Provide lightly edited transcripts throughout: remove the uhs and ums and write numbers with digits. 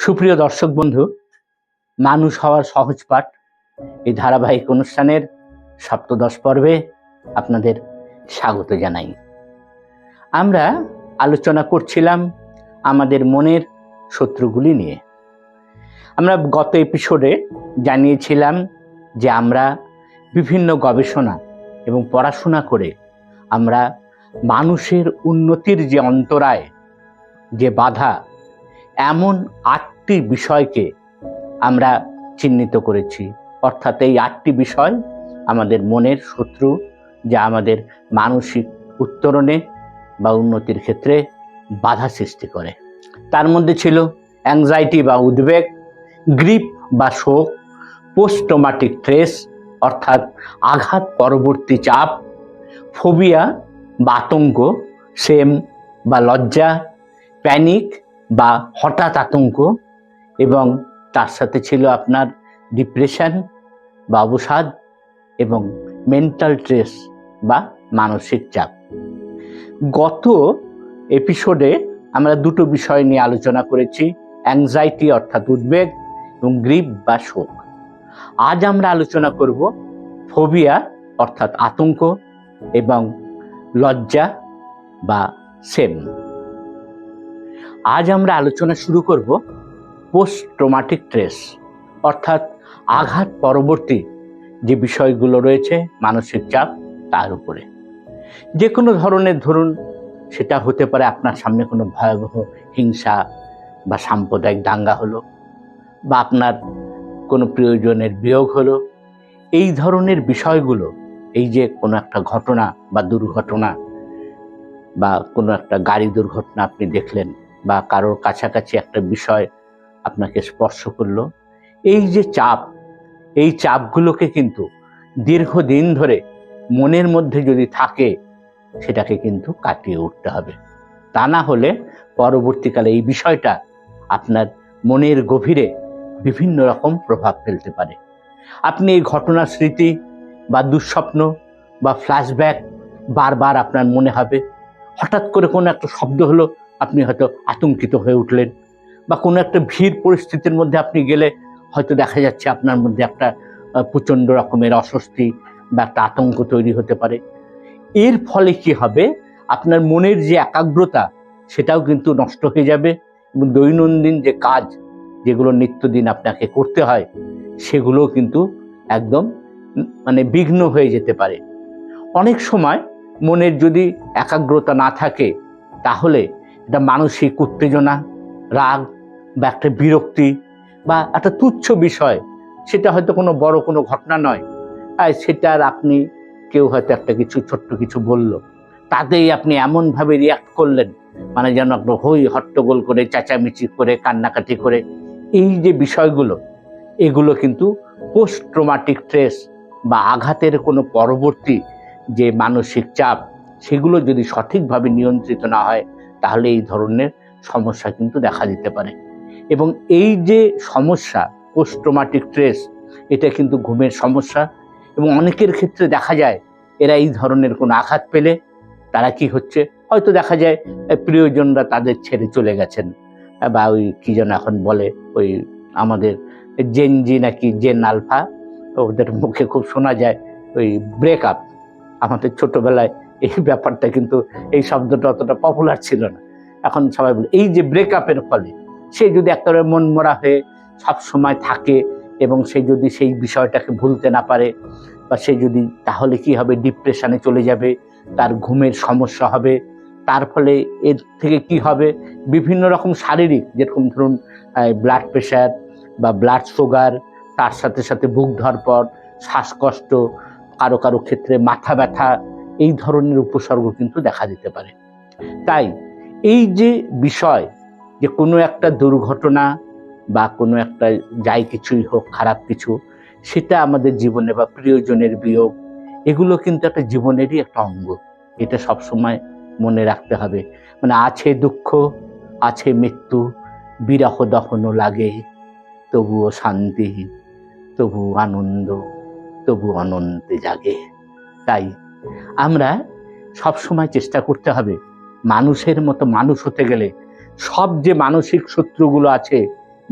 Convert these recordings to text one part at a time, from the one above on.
সুপ্রিয় দর্শক বন্ধু, মানুষ হওয়ার সহজ পাঠ এই ধারাবাহিক অনুষ্ঠানের সপ্তদশ পর্বে আপনাদের স্বাগত জানাই। আমরা আলোচনা করছিলাম আমাদের মনের শত্রুগুলি নিয়ে। আমরা গত এপিসোডে জানিয়েছিলাম যে আমরা বিভিন্ন গবেষণা এবং পড়াশোনা করে আমরা মানুষের উন্নতির যে অন্তরায়, যে বাধা, এমন 8টি বিষয়কে আমরা চিহ্নিত করেছি। অর্থাৎ এই 8টি বিষয় আমাদের মনের শত্রু, যা আমাদের মানসিক উত্তরণে বা উন্নতির ক্ষেত্রে বাধা সৃষ্টি করে। তার মধ্যে ছিল অ্যাংজাইটি বা উদ্বেগ, গ্রিপ বা শোক, পোস্ট ট্রমাটিক স্ট্রেস অর্থাৎ আঘাত পরবর্তী চাপ, ফোবিয়া বা আতঙ্ক, শেম বা লজ্জা, প্যানিক বা হঠাৎ আতঙ্ক, এবং তার সাথে ছিল আপনার ডিপ্রেশন বা অবসাদ এবং মেন্টাল স্ট্রেস বা মানসিক চাপ। গত এপিসোডে আমরা দুটো বিষয় নিয়ে আলোচনা করেছি, অ্যাংজাইটি অর্থাৎ উদ্বেগ এবং গ্রিপ বা শোক। আজ আমরা আলোচনা করব ফোবিয়া অর্থাৎ আতঙ্ক এবং লজ্জা বা শেম। আজ আমরা আলোচনা শুরু করব পোস্ট ট্রমাটিক স্ট্রেস অর্থাৎ আঘাত পরবর্তী যে বিষয়গুলো রয়েছে মানসিক চাপ, তার উপরে। যে কোনো ধরনের, ধরুন সেটা হতে পারে আপনার সামনে কোনো ভয়াবহ হিংসা বা সাম্প্রদায়িক দাঙ্গা হলো, বা আপনার কোনো প্রিয়জনের বিয়োগ হলো। এই ধরনের বিষয়গুলো, এই যে কোনো একটা ঘটনা বা দুর্ঘটনা বা কোনো একটা গাড়ি দুর্ঘটনা আপনি দেখলেন, বা কারোর কাছাকাছি একটা বিষয় আপনাকে স্পর্শ করলো, এই যে চাপ, এই চাপগুলোকে কিন্তু দীর্ঘদিন ধরে মনের মধ্যে যদি থাকে, সেটাকে কিন্তু কাটিয়ে উঠতে হবে। তা না হলে পরবর্তীকালে এই বিষয়টা আপনার মনের গভীরে বিভিন্ন রকম প্রভাব ফেলতে পারে। আপনি এই ঘটনার স্মৃতি বা দুঃস্বপ্ন বা ফ্ল্যাশব্যাক বারবার আপনার মনে হবে। হঠাৎ করে কোনো একটা শব্দ হলো, আপনি হয়তো আতঙ্কিত হয়ে উঠলেন, বা কোনো একটা ভিড় পরিস্থিতির মধ্যে আপনি গেলে হয়তো দেখা যাচ্ছে আপনার মধ্যে একটা প্রচণ্ড রকমের অস্বস্তি বা একটা আতঙ্ক তৈরি হতে পারে। এর ফলে কি হবে, আপনার মনের যে একাগ্রতা, সেটাও কিন্তু নষ্ট হয়ে যাবে, এবং দৈনন্দিন যে কাজ, যেগুলো নিত্যদিন আপনাকে করতে হয়, সেগুলোও কিন্তু একদম বিঘ্ন হয়ে যেতে পারে। অনেক সময় মনের যদি একাগ্রতা না থাকে, তাহলে এটা মানসিক উত্তেজনা, রাগ বা একটা বিরক্তি বা একটা তুচ্ছ বিষয়, সেটা হয়তো কোনো বড় কোনো ঘটনা নয়, আর সেটার আপনি কেউ হয়তো একটা কিছু ছোট্ট কিছু বলল, তাতেই আপনি এমনভাবে রিয়াক্ট করলেন, যেন একটা হই হট্টগোল করে, চেঁচামেচি করে, কান্নাকাটি করে। এই যে বিষয়গুলো, এগুলো কিন্তু পোস্ট ট্রমাটিক স্ট্রেস বা আঘাতের কোনো পরবর্তী যে মানসিক চাপ, সেগুলো যদি সঠিকভাবে নিয়ন্ত্রিত না হয়, তাহলে এই ধরনের সমস্যা কিন্তু দেখা দিতে পারে। এবং এই যে সমস্যা পোস্ট ট্রমাটিক স্ট্রেস, এটা কিন্তু ঘুমের সমস্যা, এবং অনেকের ক্ষেত্রে দেখা যায় এরা এই ধরনের কোনো আঘাত পেলে তারা কি হচ্ছে, হয়তো দেখা যায় প্রিয়জনরা তাদের ছেড়ে চলে গেছেন, বা ওই কি যেন এখন বলে, ওই আমাদের জেনজি নাকি জেন আলফা, ওদের মুখে খুব শোনা যায় ওই ব্রেকআপ। আমাদের ছোটবেলায় এই ব্যাপারটা কিন্তু, এই শব্দটা অতটা পপুলার ছিল না, এখন সবাই বলে এই যে ব্রেকআপের ফলে সে যদি একেবারে মন মরা হয়ে সব সময় থাকে, এবং সে যদি সেই বিষয়টাকে ভুলতে না পারে, বা সে যদি, তাহলে কি হবে, ডিপ্রেশনে চলে যাবে, তার ঘুমের সমস্যা হবে। তার ফলে এর থেকে কি হবে, বিভিন্ন রকম শারীরিক, যেরকম ধরুন ব্লাড প্রেশার বা ব্লাড সুগার, তার সাথে সাথে বুক ধড়ফড়, শ্বাসকষ্ট, কারো কারো ক্ষেত্রে মাথা ব্যথা, এই ধরনের উপসর্গ কিন্তু দেখা দিতে পারে। তাই এই যে বিষয়, যে কোনো একটা দুর্ঘটনা বা কোনো একটা যাই কিছুই হোক, খারাপ কিছু, সেটা আমাদের জীবনে, বা প্রিয়জনের বিয়োগ, এগুলো কিন্তু একটা জীবনেরই একটা অঙ্গ। এটা সবসময় মনে রাখতে হবে। আছে দুঃখ, আছে মৃত্যু, বিরহ দহন লাগে, তবুও শান্তি, তবু আনন্দ, তবু অনন্তে জাগে। তাই আমরা সবসময় চেষ্টা করতে হবে মানুষের মতো মানুষ হতে গেলে সব যে মানসিক শত্রুগুলো আছে,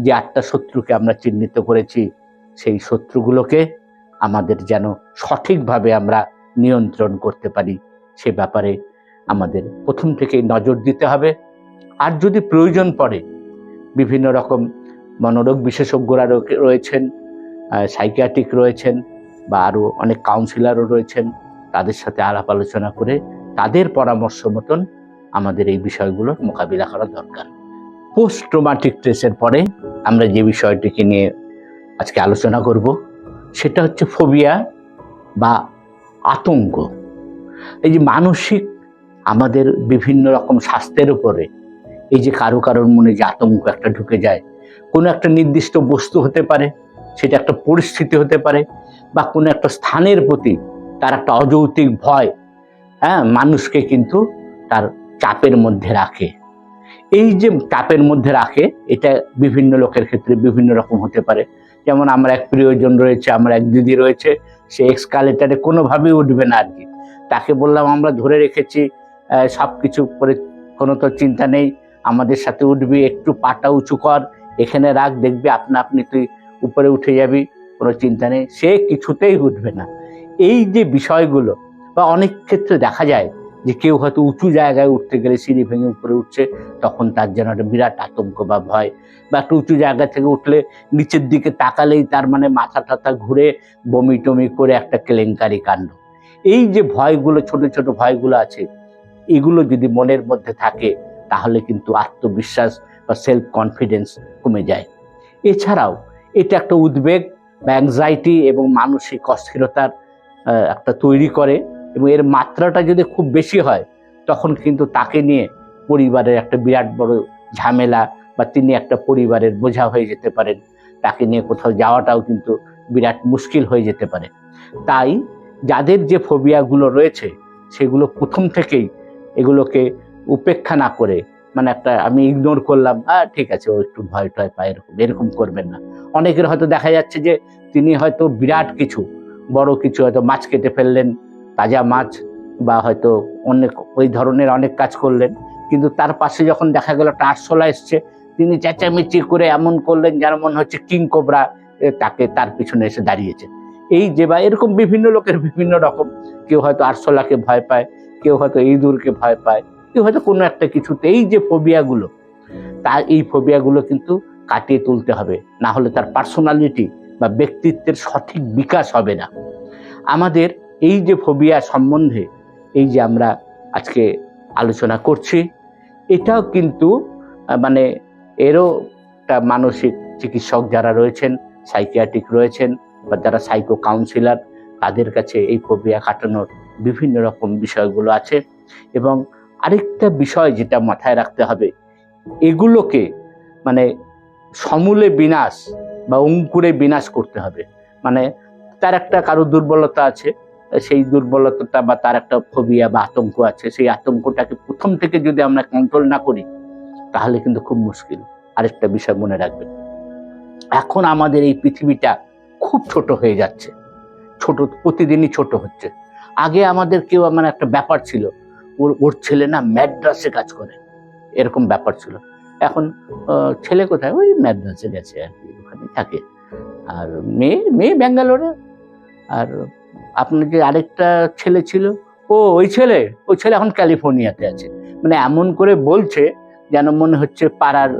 যে 8টা শত্রুকে আমরা চিহ্নিত করেছি, সেই শত্রুগুলোকে আমাদের যেন সঠিকভাবে আমরা নিয়ন্ত্রণ করতে পারি, সে ব্যাপারে আমাদের প্রথম থেকেই নজর দিতে হবে। আর যদি প্রয়োজন পড়ে, বিভিন্ন রকম মনোরোগ বিশেষজ্ঞরা রয়েছেন, সাইকিয়াট্রিক রয়েছেন, বা আরও অনেক কাউন্সিলরও রয়েছেন, তাদের সাথে আলাপ আলোচনা করে তাদের পরামর্শ মতন আমাদের এই বিষয়গুলোর মোকাবিলা করা দরকার। পোস্ট ট্রমাটিক স্ট্রেসের পরে আমরা যে বিষয়টিকে নিয়ে আজকে আলোচনা করব, সেটা হচ্ছে ফোবিয়া বা আতঙ্ক। এই যে মানসিক আমাদের বিভিন্ন রকম স্বাস্থ্যের উপরে এই যে কারোর মনে যে আতঙ্ক একটা ঢুকে যায়, কোনো একটা নির্দিষ্ট বস্তু হতে পারে, সেটা একটা পরিস্থিতি হতে পারে, বা কোনো একটা স্থানের প্রতি তার একটা অযৌক্তিক ভয়, মানুষকে কিন্তু তার চাপের মধ্যে রাখে। এই যে চাপের মধ্যে রাখে, এটা বিভিন্ন লোকের ক্ষেত্রে বিভিন্ন রকম হতে পারে। যেমন আমার এক প্রিয়জন রয়েছে, আমার এক দিদি রয়েছে, সে এক্সকালেটারে কোনোভাবেই উঠবে না আর কি। তাকে বললাম আমরা ধরে রেখেছি সব কিছু করে, কোনো তো চিন্তা নেই, আমাদের সাথে উঠবি, একটু পাটা উঁচু কর, এখানে রাখ, দেখবি আপনা আপনি তুই উপরে উঠে যাবি, কোনো চিন্তা নেই। সে কিছুতেই উঠবে না। এই যে বিষয়গুলো, বা অনেক ক্ষেত্রে দেখা যায় যে কেউ হয়তো উঁচু জায়গায় উঠতে গেলে সিঁড়ি ভেঙে উপরে উঠছে, তখন তার যেন একটা বিরাট আতঙ্ক বা ভয়, বা একটা উঁচু জায়গা থেকে উঠলে নিচের দিকে তাকালেই তার মানে মাথা টাথা ঘুরে বমি টমি করে একটা কেলেঙ্কারি কাণ্ড। এই যে ভয়গুলো, ছোট ছোট ভয়গুলো আছে, এগুলো যদি মনের মধ্যে থাকে, তাহলে কিন্তু আত্মবিশ্বাস বা সেলফ কনফিডেন্স কমে যায়। এছাড়াও এটা একটা উদ্বেগ বা অ্যাংজাইটি এবং মানসিক অস্থিরতার একটা তৈরি করে, এবং এর মাত্রাটা যদি খুব বেশি হয়, তখন কিন্তু তাকে নিয়ে পরিবারের একটা বিরাট বড় ঝামেলা, বা তিনি একটা পরিবারের বোঝা হয়ে যেতে পারেন, তাকে নিয়ে কোথাও যাওয়াটাও কিন্তু বিরাট মুশকিল হয়ে যেতে পারে। তাই যাদের যে ফোবিয়াগুলো রয়েছে, সেগুলো প্রথম থেকেই এগুলোকে উপেক্ষা না করে, মানে একটা আমি ইগনোর করলাম, ঠিক আছে ও একটু ভয় টয় পায়, এরকম করবেন না। অনেকের হয়তো দেখা যাচ্ছে যে তিনি হয়তো বিরাট কিছু বড় কিছু হয়তো মাছ কেটে ফেললেন, তাজা মাছ, বা হয়তো অনেক ওই ধরনের অনেক কাজ করলেন, কিন্তু তার পাশে যখন দেখা গেল একটা আরশোলা এসছে, তিনি চেঁচামেচি করে এমন করলেন যেন মনে হচ্ছে কিং কোবরা তাকে তার পিছনে এসে দাঁড়িয়েছে। এই যে, বা এরকম বিভিন্ন লোকের বিভিন্ন রকম, কেউ হয়তো আরশোলাকে ভয় পায়, কেউ হয়তো ইঁদুরকে ভয় পায়, কেউ হয়তো কোনো একটা কিছুতে। এই যে ফোবিয়াগুলো, তার এই ফোবিয়াগুলো কিন্তু কাটিয়ে তুলতে হবে, না হলে তার পার্সোনালিটি বা ব্যক্তিত্বের সঠিক বিকাশ হবে না। আমাদের এই যে ফোবিয়া সম্বন্ধে এই যে আমরা আজকে আলোচনা করছি, এটাও কিন্তু মানে এরও একটা মানসিক চিকিৎসক যারা রয়েছেন, সাইকিয়াট্রিক রয়েছেন, বা যারা সাইকো কাউন্সিলর, তাদের কাছে এই ফোবিয়া কাটানোর বিভিন্ন রকম বিষয়গুলো আছে। এবং আরেকটা বিষয় যেটা মাথায় রাখতে হবে, এগুলোকে মানে সমূলে বিনাশ বা অঙ্কুরে বিনাশ করতে হবে। মানে তার একটা কারো দুর্বলতা আছে, সেই দুর্বলতাটা বা তার একটা ফোবিয়া বা আতঙ্ক আছে, সেই আতঙ্কটাকে প্রথম থেকে যদি আমরা কন্ট্রোল না করি, তাহলে কিন্তু খুব মুশকিল। আরেকটা বিষয় মনে রাখবেন, এখন আমাদের এই পৃথিবীটা খুব ছোট হয়ে যাচ্ছে, ছোট প্রতিদিনই ছোট হচ্ছে। আগে আমাদের কেউ মানে একটা ব্যাপার ছিল, ওর ছেলে না ম্যাড্রাসে কাজ করে, এরকম ব্যাপার ছিল। এখন ছেলে কোথায়, ওই ম্যাড্রাসে গেছে আর কি, ওখানে থাকে। আর মেয়ে ব্যাঙ্গালোরে। আর আপনার যে আরেকটা ছেলে ছিল, ওই ছেলে এখন ক্যালিফোর্নিয়াতে আছে। মানে এমন করে বলছে যেন মনে হচ্ছে পাড়ার,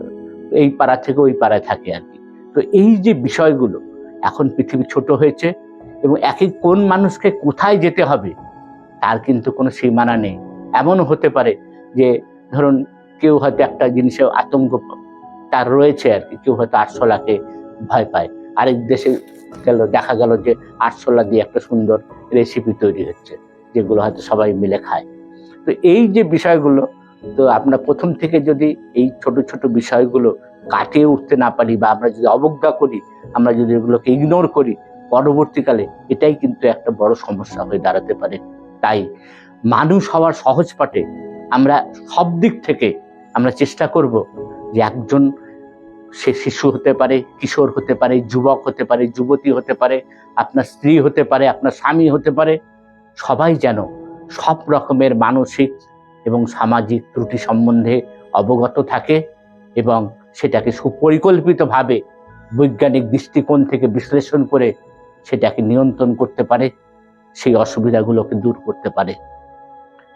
এই পাড়া থেকে ওই পাড়ায় থাকে আর কি। তো এই যে বিষয়গুলো, এখন পৃথিবী ছোট হয়েছে, এবং কোন মানুষকে কোথায় যেতে হবে তার কিন্তু কোনো সীমানা নেই। এমনও হতে পারে যে ধরুন কেউ হয়তো একটা জিনিসে আতঙ্ক তার রয়েছে আর কি, কেউ হয়তো আরশোলাকে ভয় পায়, আরেক দেশে দেখা গেল যে আরশোলা দিয়ে একটা সুন্দর রেসিপি তৈরি হচ্ছে, যেগুলো হয়তো সবাই মিলে খায়। তো এই যে বিষয়গুলো, তো আমরা প্রথম থেকে যদি এই ছোট ছোট বিষয়গুলো কাটিয়ে উঠতে না পারি, বা আমরা যদি অবজ্ঞা করি, আমরা যদি এগুলোকে ইগনোর করি, পরবর্তীকালে এটাই কিন্তু একটা বড় সমস্যা হয়ে দাঁড়াতে পারে। তাই মানুষ হওয়ার সহজ পাঠে আমরা সব দিক থেকে আমরা চেষ্টা করব যে একজন, সে শিশু হতে পারে, কিশোর হতে পারে, যুবক হতে পারে, যুবতী হতে পারে, আপনার স্ত্রী হতে পারে, আপনার স্বামী হতে পারে, সবাই যেন সব রকমের মানসিক এবং সামাজিক ত্রুটি সম্বন্ধে অবগত থাকে, এবং সেটাকে সুপরিকল্পিতভাবে বৈজ্ঞানিক দৃষ্টিকোণ থেকে বিশ্লেষণ করে সেটাকে নিয়ন্ত্রণ করতে পারে, সেই অসুবিধাগুলোকে দূর করতে পারে।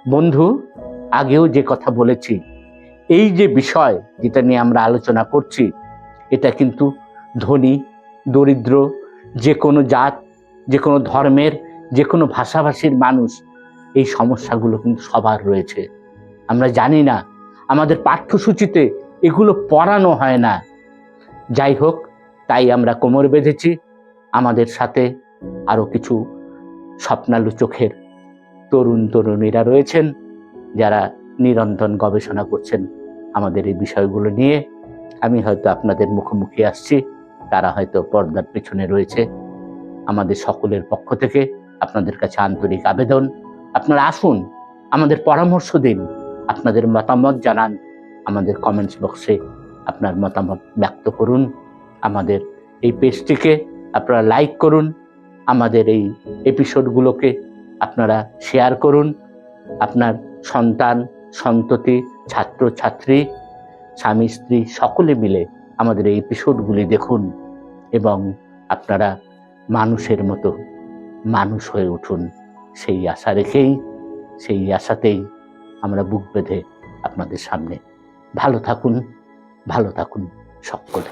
বন্ধু, আগেও যে কথা বলেছি, এই যে বিষয় যেটা নিয়ে আমরা আলোচনা করছি, এটা কিন্তু ধনী দরিদ্র, যে কোনো জাত, যে কোনো ধর্মের, যে কোনো ভাষাভাষীর মানুষ, এই সমস্যাগুলো কিন্তু সবার রয়েছে। আমরা জানি না, আমাদের পাঠ্যসূচিতে এগুলো পড়ানো হয় না। যাই হোক, তাই আমরা কোমর বেঁধেছি। আমাদের সাথে আরো কিছু স্বপ্নালু চোখের তরুণ তরুণীরা রয়েছেন, যারা নিরন্তর গবেষণা করছেন আমাদের এই বিষয়গুলো নিয়ে। আমি হয়তো আপনাদের মুখোমুখি আসছি, তারা হয়তো পর্দার পেছনে রয়েছে। আমাদের সকলের পক্ষ থেকে আপনাদের কাছে আন্তরিক আবেদন, আপনারা আসুন, আমাদের পরামর্শ দিন, আপনাদের মতামত জানান, আমাদের কমেন্টস বক্সে আপনার মতামত ব্যক্ত করুন। আমাদের এই পেজটিকে আপনারা লাইক করুন, আমাদের এই এপিসোডগুলোকে আপনারা শেয়ার করুন। আপনার সন্তান সন্ততি, ছাত্র ছাত্রী, স্বামী স্ত্রী সকলে মিলে আমাদের এই এপিসোডগুলি দেখুন এবং আপনারা মানুষের মতো মানুষ হয়ে উঠুন। সেই আশা রেখেই, সেই আশাতেই আমরা বুক বেঁধে আপনাদের সামনে। ভালো থাকুন, ভালো থাকুন সকলে।